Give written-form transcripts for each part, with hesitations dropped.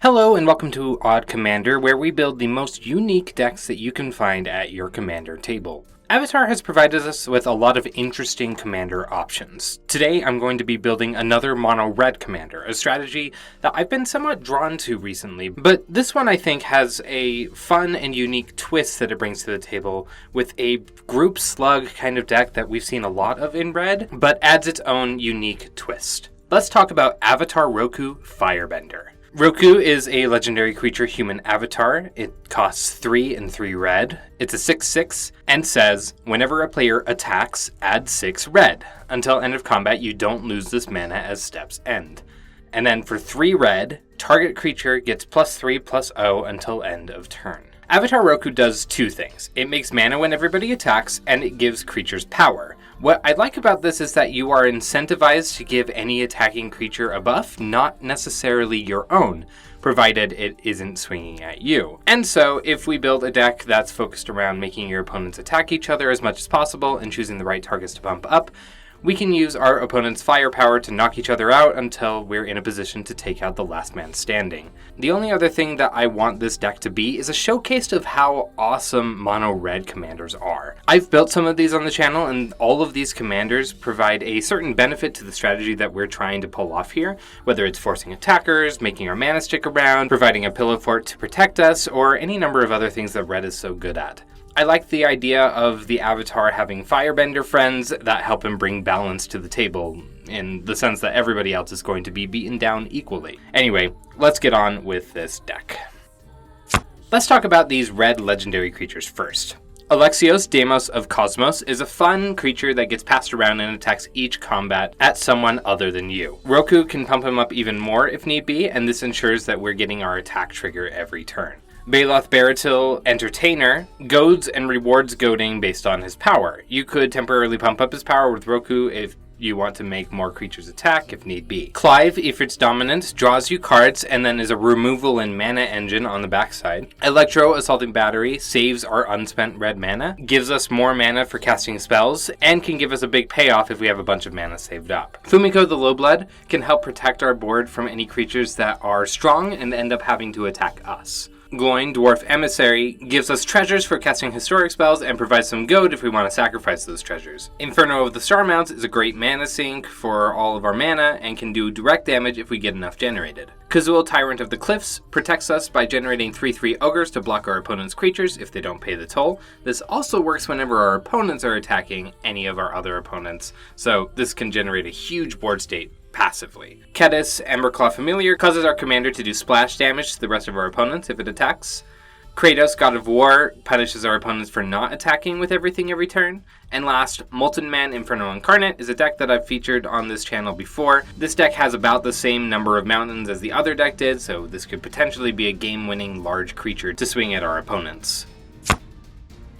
Hello and welcome to Odd Commander, where we build the most unique decks that you can find at your commander table. Avatar has provided us with a lot of interesting commander options. Today I'm going to be building another mono red commander, a strategy that I've been somewhat drawn to recently, but this one I think has a fun and unique twist that it brings to the table with a group slug kind of deck that we've seen a lot of in red, but adds its own unique twist. Let's talk about Avatar Roku Firebender. Roku is a legendary creature human avatar. It costs 3 and 3 red. It's a 6/6 and says, whenever a player attacks, add 6 red. Until end of combat, you don't lose this mana as steps end. And then for 3 red, target creature gets +3/+0 until end of turn. Avatar Roku does 2 things. It makes mana when everybody attacks, and it gives creatures power. What I like about this is that you are incentivized to give any attacking creature a buff, not necessarily your own, provided it isn't swinging at you. And so, if we build a deck that's focused around making your opponents attack each other as much as possible and choosing the right targets to bump up, we can use our opponent's firepower to knock each other out until we're in a position to take out the last man standing. The only other thing that I want this deck to be is a showcase of how awesome mono red commanders are. I've built some of these on the channel, and all of these commanders provide a certain benefit to the strategy that we're trying to pull off here, whether it's forcing attackers, making our mana stick around, providing a pillow fort to protect us, or any number of other things that red is so good at. I like the idea of the avatar having firebender friends that help him bring balance to the table, in the sense that everybody else is going to be beaten down equally. Anyway, let's get on with this deck. Let's talk about these red legendary creatures first. Alexios, Deimos of Cosmos, is a fun creature that gets passed around and attacks each combat at someone other than you. Roku can pump him up even more if need be, and this ensures that we're getting our attack trigger every turn. Baloth Baratil, Entertainer, goads and rewards goading based on his power. You could temporarily pump up his power with Roku if you want to make more creatures attack if need be. Clive, Ifrit's Dominant, draws you cards and then is a removal and mana engine on the backside. Electro, Assaulting Battery, saves our unspent red mana, gives us more mana for casting spells, and can give us a big payoff if we have a bunch of mana saved up. Fumiko the Lowblood can help protect our board from any creatures that are strong and end up having to attack us. Gloin, Dwarf Emissary, gives us treasures for casting historic spells and provides some goad if we want to sacrifice those treasures. Inferno of the Starmounts is a great mana sink for all of our mana and can do direct damage if we get enough generated. Kazul, Tyrant of the Cliffs, protects us by generating 3/3 ogres to block our opponent's creatures if they don't pay the toll. This also works whenever our opponents are attacking any of our other opponents, so this can generate a huge board state passively. Kedis, Emberclaw Familiar, causes our commander to do splash damage to the rest of our opponents if it attacks. Kratos, God of War, punishes our opponents for not attacking with everything every turn. And last, Molten Man Inferno Incarnate is a deck that I've featured on this channel before. This deck has about the same number of mountains as the other deck did, so this could potentially be a game-winning large creature to swing at our opponents.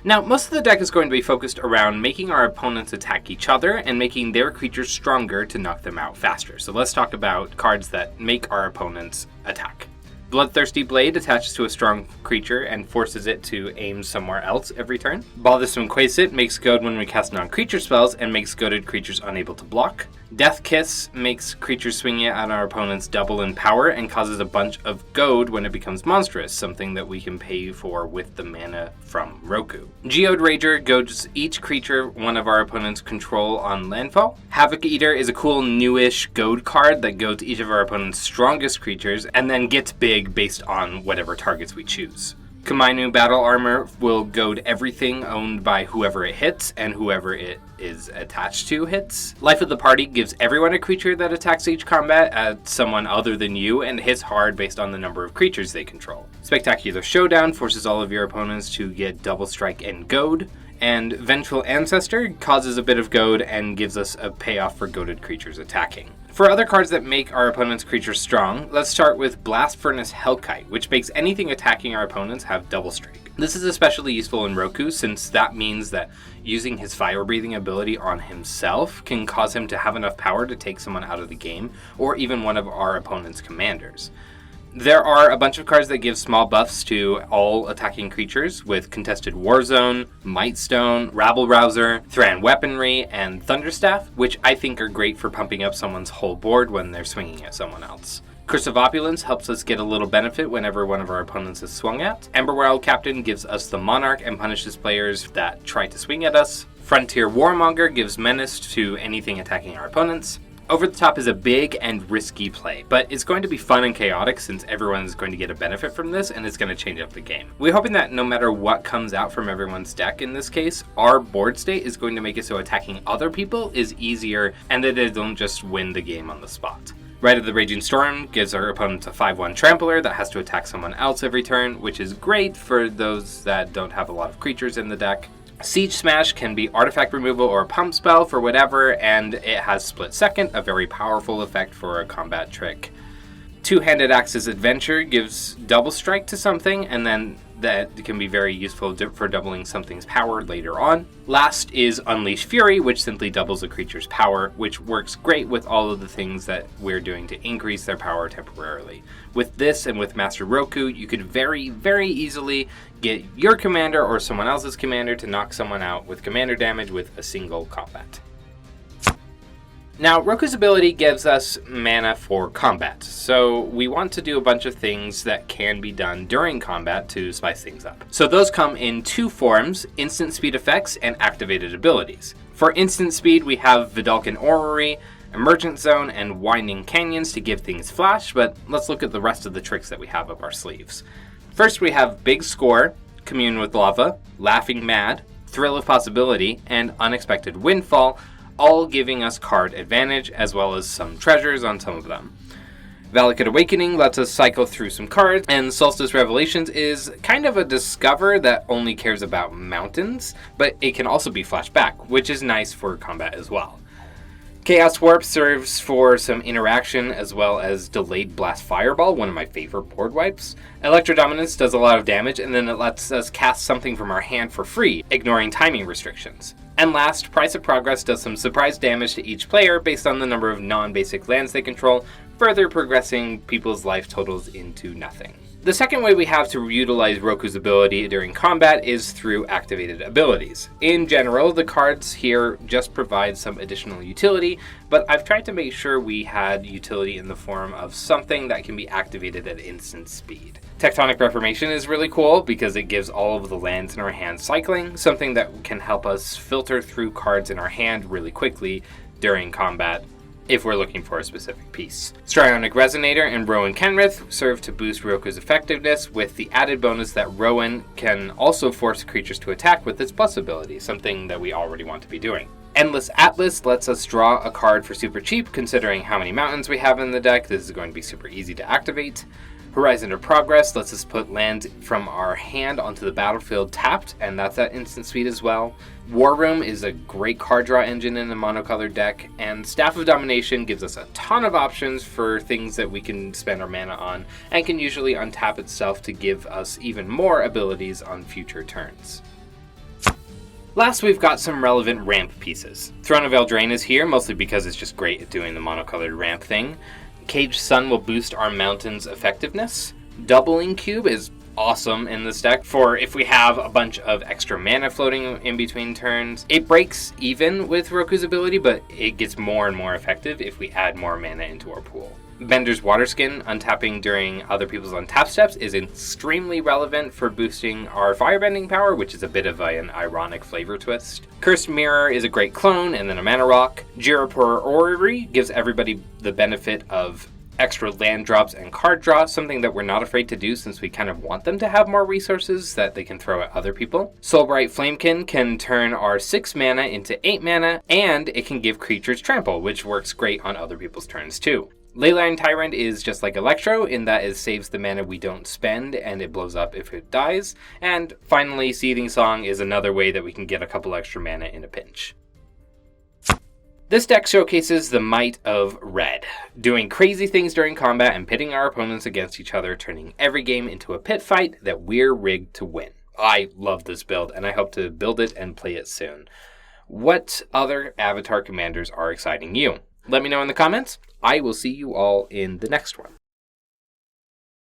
Now, most of the deck is going to be focused around making our opponents attack each other and making their creatures stronger to knock them out faster. So let's talk about cards that make our opponents attack. Bloodthirsty Blade attaches to a strong creature and forces it to aim somewhere else every turn. Bothersome Quasit makes goad when we cast non-creature spells and makes goaded creatures unable to block. Death Kiss makes creatures swinging at our opponents double in power and causes a bunch of goad when it becomes monstrous, something that we can pay for with the mana from Roku. Geode Rager goads each creature one of our opponents control on landfall. Havoc Eater is a cool newish goad card that goads each of our opponent's strongest creatures and then gets big based on whatever targets we choose. Kamainu Battle Armor will goad everything owned by whoever it hits, and whoever it is attached to hits. Life of the Party gives everyone a creature that attacks each combat at someone other than you, and hits hard based on the number of creatures they control. Spectacular Showdown forces all of your opponents to get double strike and goad. And Vengeful Ancestor causes a bit of goad and gives us a payoff for goaded creatures attacking. For other cards that make our opponent's creatures strong, let's start with Blast Furnace Hellkite, which makes anything attacking our opponents have double strike. This is especially useful in Roku, since that means that using his fire-breathing ability on himself can cause him to have enough power to take someone out of the game, or even one of our opponent's commanders. There are a bunch of cards that give small buffs to all attacking creatures with Contested Warzone, Mightstone, Rabble-Rouser, Thran Weaponry, and Thunderstaff, which I think are great for pumping up someone's whole board when they're swinging at someone else. Curse of Opulence helps us get a little benefit whenever one of our opponents is swung at. Emberwild Captain gives us the Monarch and punishes players that try to swing at us. Frontier Warmonger gives menace to anything attacking our opponents. Over the Top is a big and risky play, but it's going to be fun and chaotic since everyone is going to get a benefit from this and it's going to change up the game. We're hoping that no matter what comes out from everyone's deck in this case, our board state is going to make it so attacking other people is easier and that they don't just win the game on the spot. Rite of the Raging Storm gives our opponents a 5/1 trampler that has to attack someone else every turn, which is great for those that don't have a lot of creatures in the deck. Siege Smash can be artifact removal or a pump spell for whatever, and it has Split Second, a very powerful effect for a combat trick. Two-Handed Axe's Adventure gives double strike to something, and then that can be very useful for doubling something's power later on. Last is Unleash Fury, which simply doubles a creature's power, which works great with all of the things that we're doing to increase their power temporarily. With this and with Master Roku, you could very, very easily get your commander or someone else's commander to knock someone out with commander damage with a single combat. Now, Roku's ability gives us mana for combat, so we want to do a bunch of things that can be done during combat to spice things up. So those come in two forms, instant speed effects and activated abilities. For instant speed, we have Vidalcan Orrery, Emergent Zone, and Winding Canyons to give things flash, but let's look at the rest of the tricks that we have up our sleeves. First, we have Big Score, Commune with Lava, Laughing Mad, Thrill of Possibility, and Unexpected Windfall, all giving us card advantage, as well as some treasures on some of them. Valakut Awakening lets us cycle through some cards, and Solstice Revelations is kind of a discover that only cares about mountains, but it can also be flashed back, which is nice for combat as well. Chaos Warp serves for some interaction as well as Delayed Blast Fireball, one of my favorite board wipes. Electro Dominance does a lot of damage, and then it lets us cast something from our hand for free, ignoring timing restrictions. And last, Price of Progress does some surprise damage to each player based on the number of non-basic lands they control, further progressing people's life totals into nothing. The second way we have to utilize Roku's ability during combat is through activated abilities. In general, the cards here just provide some additional utility, but I've tried to make sure we had utility in the form of something that can be activated at instant speed. Tectonic Reformation is really cool because it gives all of the lands in our hand cycling, something that can help us filter through cards in our hand really quickly during combat if we're looking for a specific piece. Strionic Resonator and Rowan Kenrith serve to boost Roku's effectiveness, with the added bonus that Rowan can also force creatures to attack with its plus ability, something that we already want to be doing. Endless Atlas lets us draw a card for super cheap, considering how many mountains we have in the deck. This is going to be super easy to activate. Horizon of Progress lets us put lands from our hand onto the battlefield tapped, and that's at instant speed as well. War Room is a great card draw engine in a monocolored deck, and Staff of Domination gives us a ton of options for things that we can spend our mana on, and can usually untap itself to give us even more abilities on future turns. Last, we've got some relevant ramp pieces. Throne of Eldraine is here, mostly because it's just great at doing the monocolored ramp thing. Caged Sun will boost our mountain's effectiveness. Doubling Cube is awesome in this deck for if we have a bunch of extra mana floating in between turns. It breaks even with Roku's ability, but it gets more and more effective if we add more mana into our pool. Bender's Waterskin, untapping during other people's untap steps, is extremely relevant for boosting our firebending power, which is a bit of an ironic flavor twist. Cursed Mirror is a great clone, and then a mana rock. Jirapur Orrery gives everybody the benefit of extra land drops and card draw, something that we're not afraid to do since we kind of want them to have more resources that they can throw at other people. Soulbright Flamekin can turn our 6 mana into 8 mana, and it can give creatures trample, which works great on other people's turns too. Leyline Tyrant is just like Electro in that it saves the mana we don't spend and it blows up if it dies. And finally, Seething Song is another way that we can get a couple extra mana in a pinch. This deck showcases the might of red, doing crazy things during combat and pitting our opponents against each other, turning every game into a pit fight that we're rigged to win. I love this build and I hope to build it and play it soon. What other Avatar commanders are exciting you? Let me know in the comments. I will see you all in the next one.